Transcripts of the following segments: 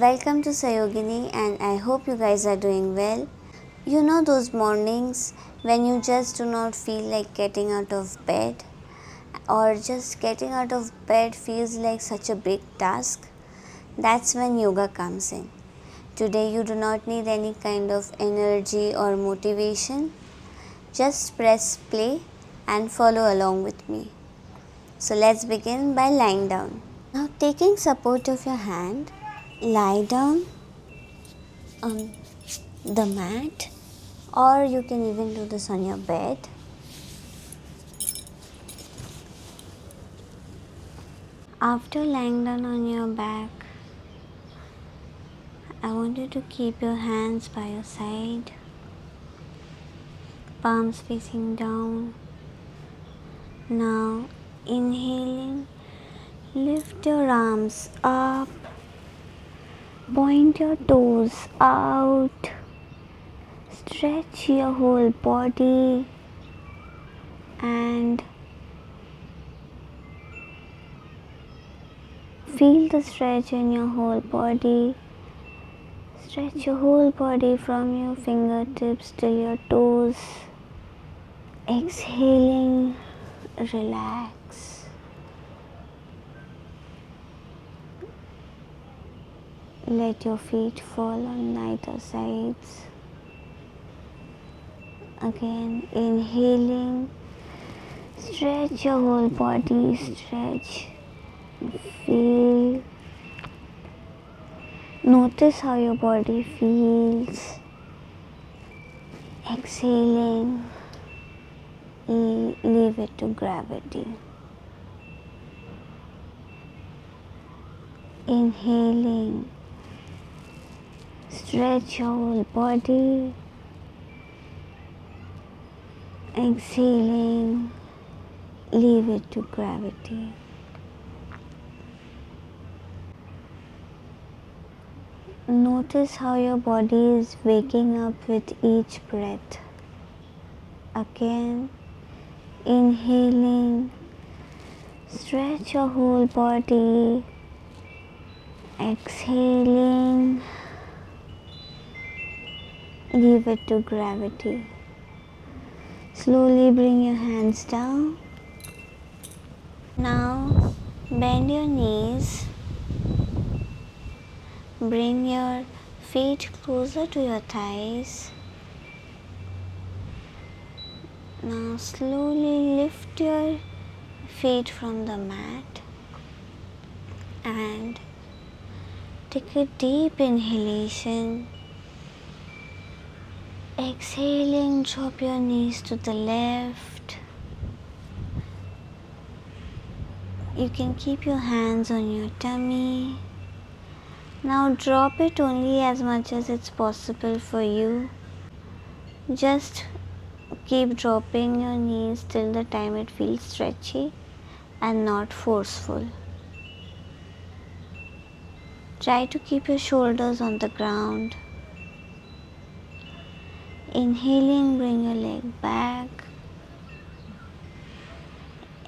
Welcome to Sayogini, and I hope you guys are doing well. You know those mornings when you just do not feel like getting out of bed, or just getting out of bed feels like such a big task? That's when yoga comes in. Today, you do not need any kind of energy or motivation. Just press play and follow along with me. So, let's begin by lying down. Now, taking support of your hand, lie down on the mat, or you can even do this on your bed. After lying down on your back, I want you to keep your hands by your side, palms facing down. Now inhaling, lift your arms up, point your toes out, stretch your whole body and feel the stretch in your whole body. Stretch your whole body from your fingertips till your toes. Exhaling, relax. Let your feet fall on neither sides. Again, inhaling, stretch your whole body, stretch, feel. Notice how your body feels. Exhaling, leave it to gravity. Inhaling, stretch your whole body. Exhaling, leave it to gravity. Notice how your body is waking up with each breath. Again, inhaling, stretch your whole body. Exhaling, leave it to gravity. Slowly bring your hands down. Now bend your knees. Bring your feet closer to your thighs. Now slowly lift your feet from the mat and take a deep inhalation. Exhaling, drop your knees to the left. You can keep your hands on your tummy. Now drop it only as much as it's possible for you. Just keep dropping your knees till the time it feels stretchy and not forceful. Try to keep your shoulders on the ground. Inhaling, bring your leg back.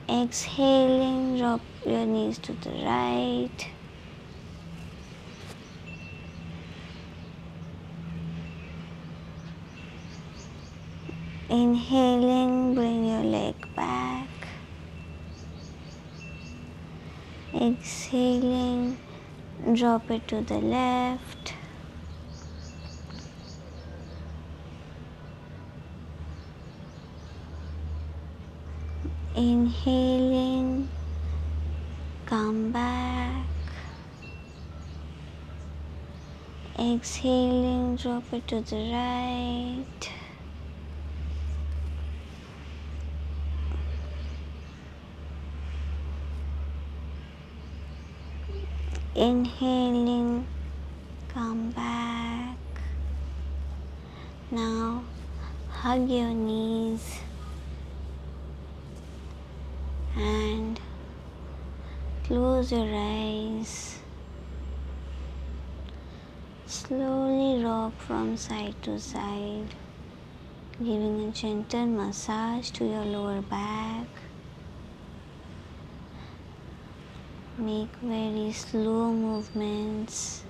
Exhaling, drop your knees to the right. Inhaling, bring your leg back. Exhaling, drop it to the left. Inhaling, come back. Exhaling, drop it to the right. Inhaling, come back. Now hug your knees and close your eyes. Slowly rock from side to side, giving a gentle massage to your lower back. Make very slow movements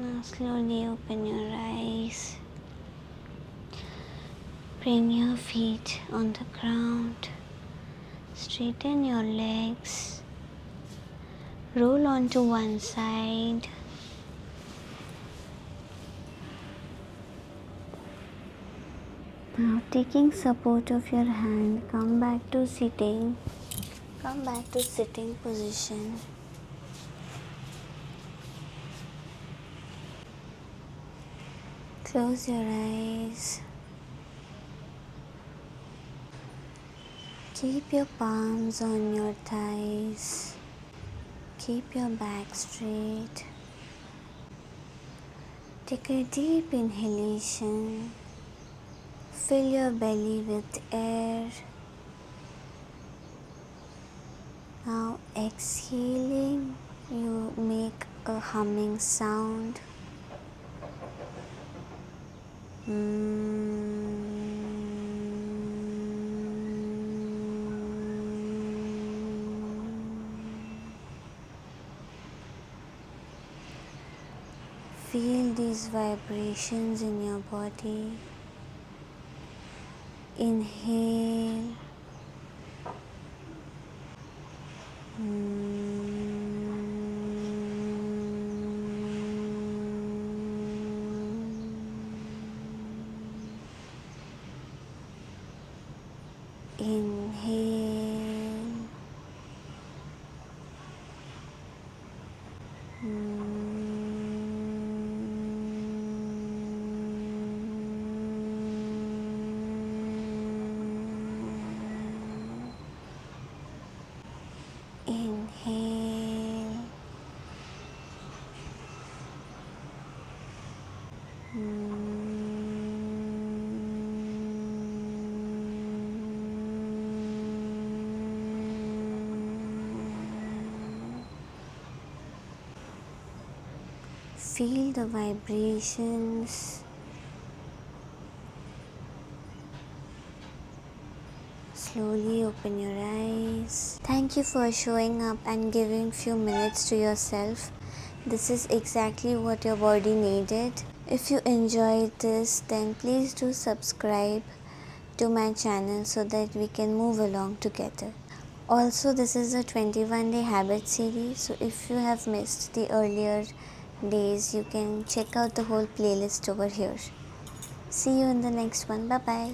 Now slowly open your eyes. Bring your feet on the ground. Straighten your legs. Roll onto one side. Now taking support of your hand, come back to sitting. Come back to sitting position. Close your eyes. Keep your palms on your thighs. Keep your back straight. Take a deep inhalation. Fill your belly with air. Now exhaling, you make a humming sound. Feel these vibrations in your body. Inhale. Inhale. Inhale. Feel the vibrations. Slowly open your eyes. Thank you for showing up and giving few minutes to yourself. This is exactly what your body needed. If you enjoyed this, then please do subscribe to my channel so that we can move along together. Also, this is a 21-day habit series, so if you have missed the earlier days, you can check out the whole playlist over here. See you in the next one. Bye bye.